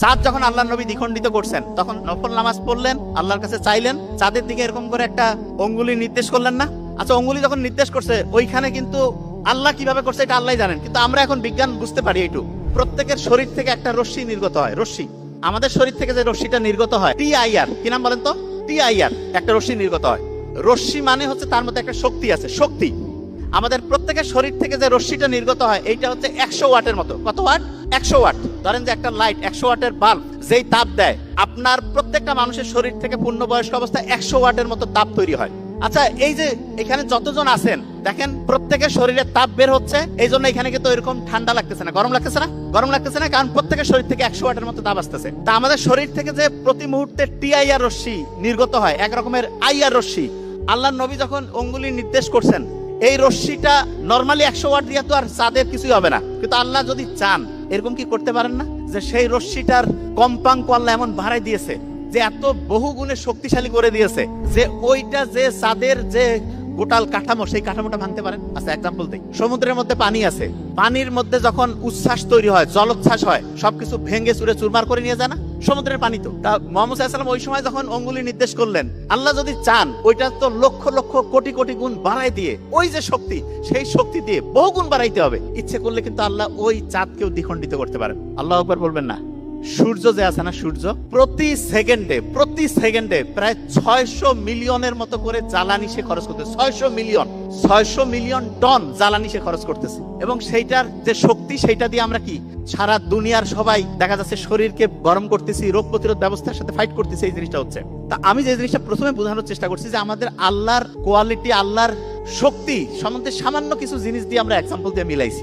চাঁদ যখন আল্লাহর নবী দ্বিখণ্ডিত করছেন তখন নফল নামাজ পড়লেন, আল্লাহর কাছে চাইলেন, চাঁদের দিকে এরকম করে একটা অঙ্গুলি নির্দেশ করলেন না? আচ্ছা, অঙ্গুলি যখন নির্দেশ করছে ওইখানে কিন্তু আল্লাহ কিভাবে করছে এটা আল্লাহ জানেন, কিন্তু আমরা এখন বিজ্ঞান বুঝতে পারি এইটু। প্রত্যেকের শরীর থেকে একটা রশ্মি নির্গত হয়, রশ্মি। আমাদের শরীর থেকে যে রশ্মিটা নির্গত হয় TIR, কি নাম বলেন তো? TIR একটা রশ্মি নির্গত হয়। রশ্মি মানে হচ্ছে তার মধ্যে একটা শক্তি আছে, শক্তি। আমাদের প্রত্যেকের শরীর থেকে যে রশ্মিটা নির্গত হয় এইটা হচ্ছে 100 ওয়াটের মতো। কত ওয়াট? 100 ওয়াট। ধরেন যে একটা লাইট 100 ওয়াটের বাল্ব যেই তাপ দেয়, আপনার প্রত্যেকটা মানুষের শরীর থেকে পূর্ণবয়স্ক অবস্থায় 100 ওয়াটের মতো তাপ তৈরি হয়। আচ্ছা, এই যে এখানে যতজন আছেন দেখেন প্রত্যেকের শরীরে তাপ বের হচ্ছে, এই জন্য এখানে কিন্তু এরকম ঠান্ডা লাগতেছে না, গরম লাগতেছে না? গরম লাগতেছে না কারণ প্রত্যেকের শরীর থেকে 100 ওয়াটের মতো তাপ আসতেছে। তা আমাদের শরীর থেকে যে প্রতি মুহূর্তে TIR রশ্মি নির্গত হয়, এক রকমের IR রশ্মি, আল্লাহর নবী যখন অঙ্গুলি নির্দেশ করছেন, এই রশ্মিটা নরমালি 100 ওয়াট দিয়ে তো আর চাঁদের কিছুই হবে না, কিন্তু আল্লাহ যদি চান এরকম কি করতে পারেন না যে সেই রশ্মিটার কম্পাঙ্ক আল্লাহ এমন বাড়াই দিয়েছে যে এত বহু গুণে শক্তিশালী করে দিয়েছে যে ওইটা যে চাঁদের যে গোটাল কাঠামো সেই কাঠামোটা ভাঙতে পারেন। আচ্ছা, এক্সাম্পল দিই। সমুদ্রের মধ্যে পানি আছে, পানির মধ্যে যখন উচ্ছ্বাস তৈরি হয়, জলোচ্ছ্বাস হয়, সবকিছু ভেঙে চুরে চুরমার করে নিয়ে যায় না? সমুদ্রের পানি তো। তা মুহাম্মদ সাল্লাল্লাহু আলাইহি ওয়াসাল্লাম ওই সময় যখন অঙ্গুলি নির্দেশ করলেন, আল্লাহ যদি চান ওইটা তো লক্ষ লক্ষ কোটি কোটি গুণ বাড়াই দিয়ে, ওই যে শক্তি সেই শক্তি দিয়ে বহু গুণ বাড়াইতে হবে। ইচ্ছে করলে কিন্তু আল্লাহ ওই চাঁদকেও দ্বিখণ্ডিত করতে পারেন। আল্লাহু আকবার বলবেন না? সূর্য যে আছে না, সূর্য প্রতি সেকেন্ডে প্রায় 600 মিলিয়নের মতো করে জ্বালানি সে খরচ করতেছে। 600 মিলিয়ন টন জ্বালানি সে খরচ করতেছে, এবং সেইটার যে শক্তি সেইটা দিয়ে আমরা কি সারা দুনিয়ার সবাই দেখা যাচ্ছে শরীরকে গরম করতেছি, রোগ প্রতিরোধ ব্যবস্থার সাথে ফাইট করতেছি। এই জিনিসটা হচ্ছে। তা আমি যে জিনিসটা প্রথমে বোঝানোর চেষ্টা করছি যে আমাদের আল্লাহর কোয়ালিটি, আল্লাহর শক্তি সম্বন্ধে সামান্য কিছু জিনিস দিয়ে আমরা এক্সাম্পল দিয়ে মিলাইছি।